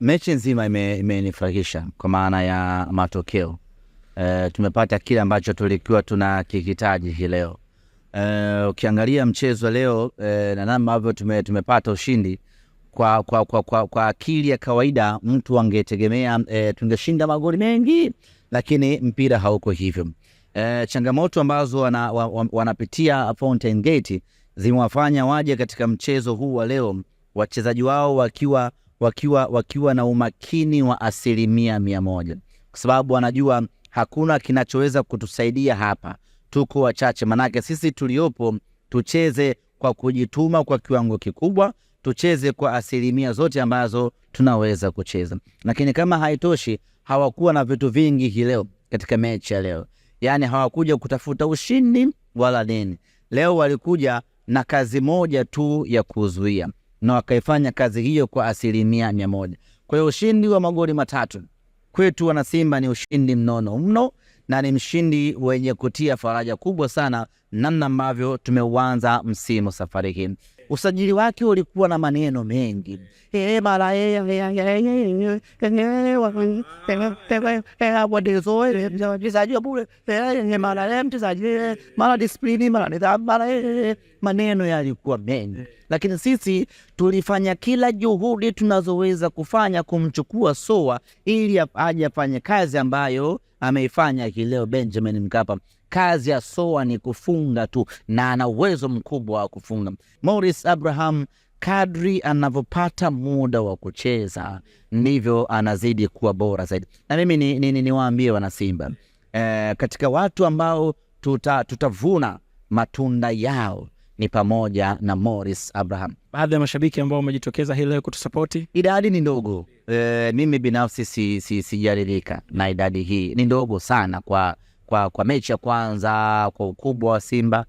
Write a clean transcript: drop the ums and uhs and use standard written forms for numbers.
Mechi nzima imenifurahisha kwa maana ya matokeo. Tumepata kile ambacho tulikuwa tunakihitaji hii leo. Ukiangalia mchezo leo na namna ambavyo tumepata ushindi kwa akili ya kawaida mtu angetegemea tungeshinda magoli mengi, lakini mpira hauko hivyo. Changamoto ambazo wanapitia Fountain Gate zimewafanya waje katika mchezo huu wa leo wachezaji wao wakiwa na umakini wa 100%, kwa sababu wanajua hakuna kinachoweza kutusaidia hapa, tuko wachache. Manake sisi tuliopo tucheze kwa kujituma kwa kiwango kikubwa, tucheze kwa 100% zote ambazo tunaweza kucheza. Lakini kama haitoshi, hawakuwa na vitu vingi hii leo katika mechi ya leo. Yani hawakuja kutafuta ushindi wala nini. Leo walikuja na kazi moja tu ya kuzuia, na wakaifanya kazi hiyo kwa 100%. Kwa hiyo ushindi wa magoli 3 kwetu wana Simba ni ushindi mnono mno, na ni mshindi wenye kutia faraja kubwa sana namna ambavyo tumeuanza msimu safari hii. Usajili wake ulikuwa na maneno mengi. Maneno yalikuwa mengi, lakini sisi tulifanya kila juhudi tunazoweza kufanya kumchukua Soa ili aje afanye kazi ambayo ameifanya leo Benjamin Mkapa. Kazi ya Soa ni kufunga tu, na ana uwezo mkubwa wa kufunga. Morris Abraham kadri anavyopata muda wa kucheza ndivyo anazidi kuwa bora zaidi. Na mimi niwaambie wana Simba, katika watu ambao tutavuna matunda yao ni pamoja na Morris Abraham. Baadhi ya mashabiki ambao wamejitokeza hii leo kutusapoti, idadi ni ndogo. Mimi binafsi sijaridhika na idadi hii, ni ndogo sana kwa mechi ya kwanza, kwa ukubwa wa Simba.